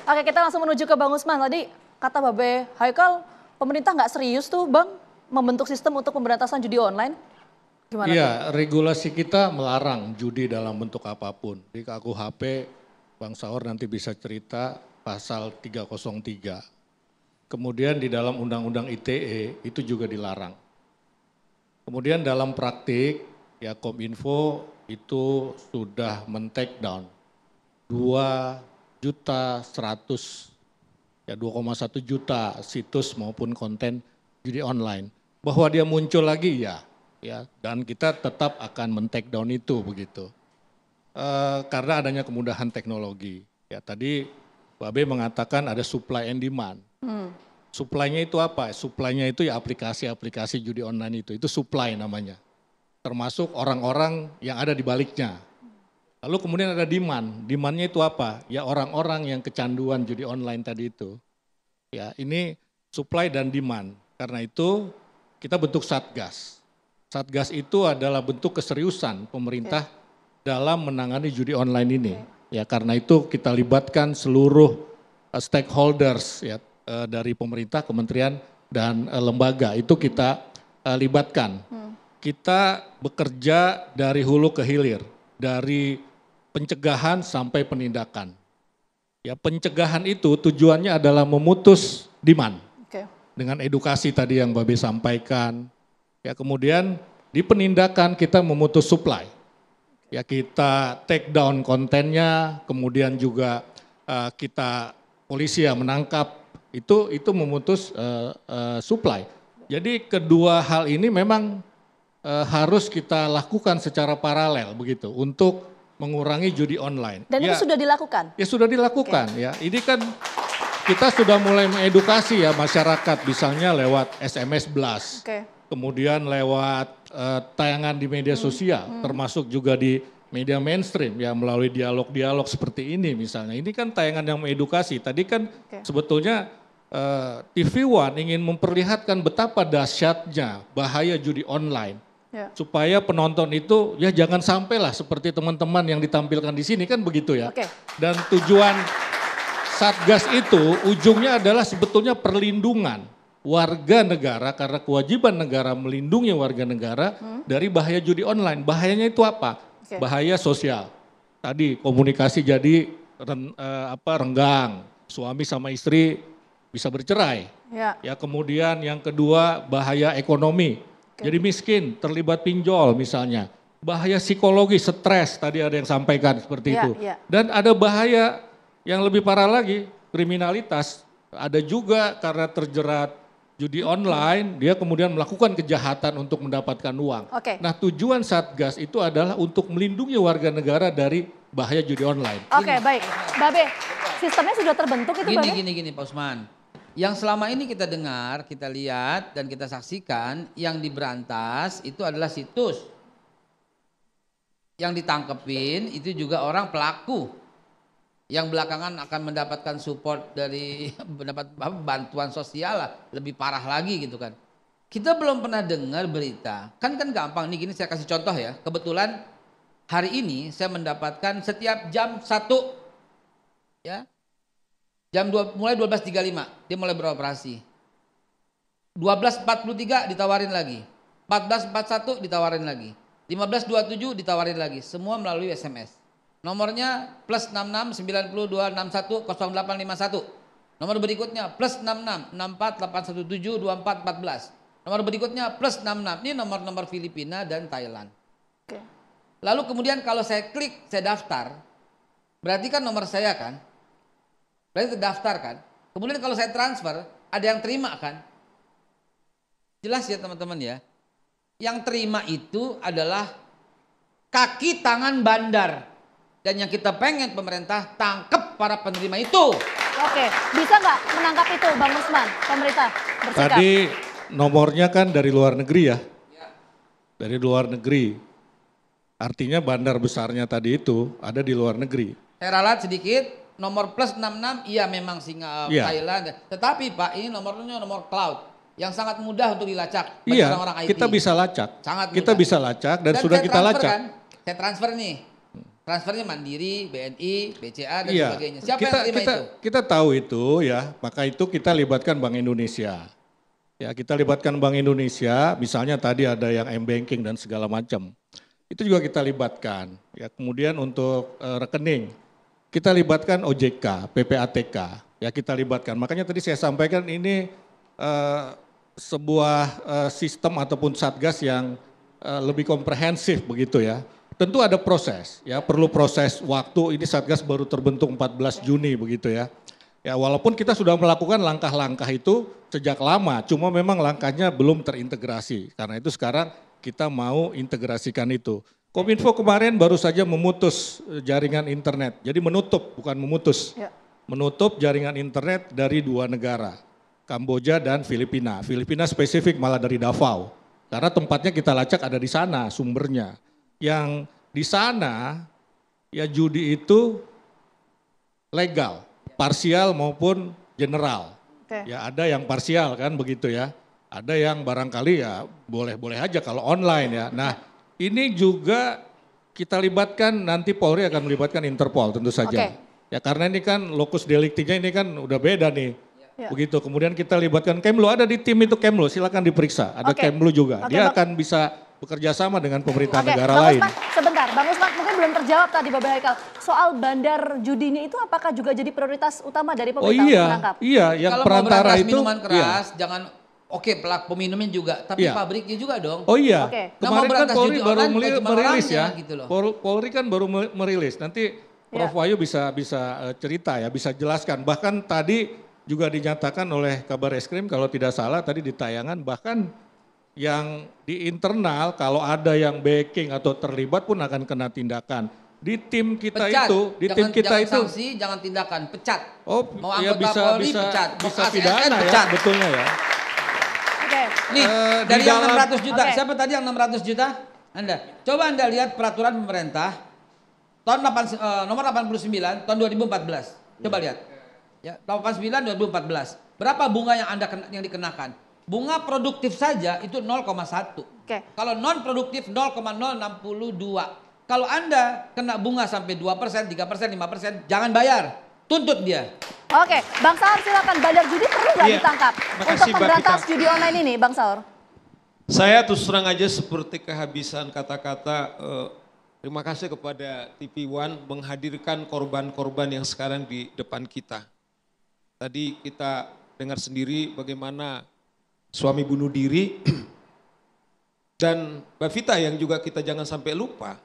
Oke, kita langsung menuju ke Bang Usman. Tadi kata Babe Haikal, pemerintah nggak serius tuh Bang membentuk sistem untuk pemberantasan judi online. Gimana tuh? Iya, regulasi kita melarang judi dalam bentuk apapun. Di KUHP, Bang Saur nanti bisa cerita pasal 303. Kemudian di dalam Undang-Undang ITE itu juga dilarang. Kemudian dalam praktik, ya Kominfo itu sudah men-take down 2.100.000, ya 2,1 juta situs maupun konten judi online. Bahwa dia muncul lagi ya dan kita tetap akan men-take down itu begitu. Karena adanya kemudahan teknologi. Ya tadi Babe mengatakan ada supply and demand. Supply-nya itu apa? Supply-nya itu ya aplikasi-aplikasi judi online itu supply namanya. Termasuk orang-orang yang ada di baliknya. Lalu kemudian ada demand. Demand-nya itu apa? Ya orang-orang yang kecanduan judi online tadi itu. Ya ini supply dan demand. Karena itu kita bentuk Satgas. Satgas itu adalah bentuk keseriusan pemerintah dalam menangani judi online ini. Ya karena itu kita libatkan seluruh stakeholders ya dari pemerintah, kementerian dan lembaga itu kita libatkan. Kita bekerja dari hulu ke hilir, dari pencegahan sampai penindakan. Ya pencegahan itu tujuannya adalah memutus demand. Dengan edukasi tadi yang Babe sampaikan. Ya kemudian di penindakan kita memutus supply. Ya kita take down kontennya, kemudian juga kita polisi yang menangkap itu memutus supply. Jadi kedua hal ini memang harus kita lakukan secara paralel begitu untuk mengurangi judi online. Dan itu sudah dilakukan? Ya sudah dilakukan ya. Ini kan kita sudah mulai mengedukasi ya masyarakat misalnya lewat SMS blast. Kemudian lewat tayangan di media sosial, termasuk juga di media mainstream ya melalui dialog-dialog seperti ini misalnya. Ini kan tayangan yang mengedukasi. Tadi kan sebetulnya TV One ingin memperlihatkan betapa dahsyatnya bahaya judi online. Supaya penonton itu ya jangan sampailah seperti teman-teman yang ditampilkan di sini kan begitu ya. Dan tujuan Satgas itu ujungnya adalah sebetulnya perlindungan warga negara karena kewajiban negara melindungi warga negara dari bahaya judi online. Bahayanya itu apa? Bahaya sosial. Tadi komunikasi jadi renggang, suami sama istri bisa bercerai. Ya kemudian yang kedua bahaya ekonomi. Jadi miskin, terlibat pinjol misalnya. Bahaya psikologi, stres tadi ada yang sampaikan seperti itu. Dan ada bahaya yang lebih parah lagi, kriminalitas. Ada juga karena terjerat judi online, dia kemudian melakukan kejahatan untuk mendapatkan uang. Nah tujuan Satgas itu adalah untuk melindungi warga negara dari bahaya judi online. Baik. Babe, sistemnya sudah terbentuk itu Babe? Gini Pak Usman. Yang selama ini kita dengar, kita lihat dan kita saksikan yang diberantas itu adalah situs. Yang ditangkepin itu juga orang pelaku. Yang belakangan akan mendapatkan support dari mendapat bantuan sosial lah, lebih parah lagi gitu kan. Kita belum pernah dengar berita, kan gampang nih gini saya kasih contoh ya. Kebetulan hari ini saya mendapatkan setiap jam 1 ya. Jam 2 mulai 12.35 dia mulai beroperasi. 12.43 ditawarin lagi. 14.41 ditawarin lagi. 15.27 ditawarin lagi. Semua melalui SMS. Nomornya plus 66 92 61 0851. Nomor berikutnya plus 66 64 817 24 14. Nomor berikutnya plus 66. Ini nomor-nomor Filipina dan Thailand. Lalu kemudian kalau saya klik, saya daftar. Berarti kan nomor saya kan. Berarti terdaftar kan. Kemudian kalau saya transfer, ada yang terima kan. Jelas ya teman-teman ya. Yang terima itu adalah kaki tangan bandar. Dan yang kita pengen pemerintah tangkep para penerima itu. Bisa nggak menangkap itu Bang Usman, pemerintah bersikap? Tadi nomornya kan dari luar negeri ya. Dari luar negeri. Artinya bandar besarnya tadi itu ada di luar negeri. Saya ralat sedikit, nomor plus 66 iya memang Thailand. Tetapi Pak ini nomornya nomor cloud. Yang sangat mudah untuk dilacak bagi orang-orang IT. Kita bisa lacak. Sangat mudah. Kita bisa lacak dan sudah kita lacak. Kan? Saya transfer nih. Transfernya Mandiri, BNI, BCA dan Iya, sebagainya. Siapa yang terima itu? kita tahu itu ya, maka itu kita libatkan Bank Indonesia. Ya, kita libatkan Bank Indonesia, misalnya tadi ada yang M-Banking dan segala macam. Itu juga kita libatkan. Ya, kemudian untuk rekening, kita libatkan OJK, PPATK, ya kita libatkan. Makanya tadi saya sampaikan ini sebuah sistem ataupun satgas yang lebih komprehensif begitu ya. Tentu ada proses, ya perlu proses waktu. Ini satgas baru terbentuk 14 Juni begitu ya. Ya walaupun kita sudah melakukan langkah-langkah itu sejak lama, cuma memang langkahnya belum terintegrasi. Karena itu sekarang kita mau integrasikan itu. Kominfo kemarin baru saja memutus jaringan internet, jadi menutup bukan memutus. Ya. Menutup jaringan internet dari 2 negara, Kamboja dan Filipina. Filipina spesifik malah dari Davao, karena tempatnya kita lacak ada di sana sumbernya. Yang di sana ya judi itu legal, parsial maupun general. Oke. Ya ada yang parsial kan begitu ya. Ada yang barangkali ya boleh-boleh aja kalau online ya. Nah ini juga kita libatkan, nanti Polri akan melibatkan Interpol tentu saja. Oke. Ya karena ini kan lokus deliktinya ini kan udah beda nih. Ya. Begitu, kemudian kita libatkan Kemlu, ada di tim itu Kemlu, silakan diperiksa. Ada Oke. Kemlu juga, Oke, dia Bang. akan bisa bekerja sama dengan pemerintah Oke, negara Bang lain. Usman, sebentar. Bang Usman mungkin belum terjawab tadi Bapak Haikal. Soal bandar judinya itu apakah juga jadi prioritas utama dari Oh pemerintah untuk iya, menangkap? iya yang Kalau mau perantara berantas itu. minuman Iya. keras, jangan oke pelaku peminumnya juga, tapi Iya. pabriknya juga dong. Oh iya, Oke. Nah, mau kemarin kan berantas Polri judi baru online, bukan cuma merilis orangnya, ya. gitu loh. Polri kan baru merilis. Nanti Prof. Ya. Wahyu bisa cerita ya, bisa jelaskan. Bahkan tadi juga dinyatakan oleh Kabar Eskrim kalau tidak salah tadi di tayangan, bahkan yang di internal kalau ada yang backing atau terlibat pun akan kena tindakan. Di tim kita Pecat. itu, di tim kita jangan itu. sanksi, jangan tindakan, pecat. Oh, Mau ya anggota Polri, pecat. Mau bisa ASN, pidana ya, pecat. betulnya ya. Oke. Nih, di dari yang dalam- 600 juta, Oke. siapa tadi yang 600 juta? Anda. Coba Anda lihat peraturan pemerintah tahun nomor 89 tahun 2014. Coba lihat. Ya, 89 2014. Berapa bunga yang yang dikenakan? Bunga produktif saja itu 0,1. Oke. Kalau non produktif 0,062. Kalau Anda kena bunga sampai 2%, 3%, 5%, jangan bayar. Tuntut dia. Oke, Bang Saur silakan. Bandar judi perlu nggak Iya, ditangkap makasih, untuk Mbak memberantas Tika. judi online ini, Bang Saur? Saya terus terang aja seperti kehabisan kata-kata terima kasih kepada TV One menghadirkan korban-korban yang sekarang di depan kita. Tadi kita dengar sendiri bagaimana suami bunuh diri dan Mbak Vita yang juga kita jangan sampai lupa.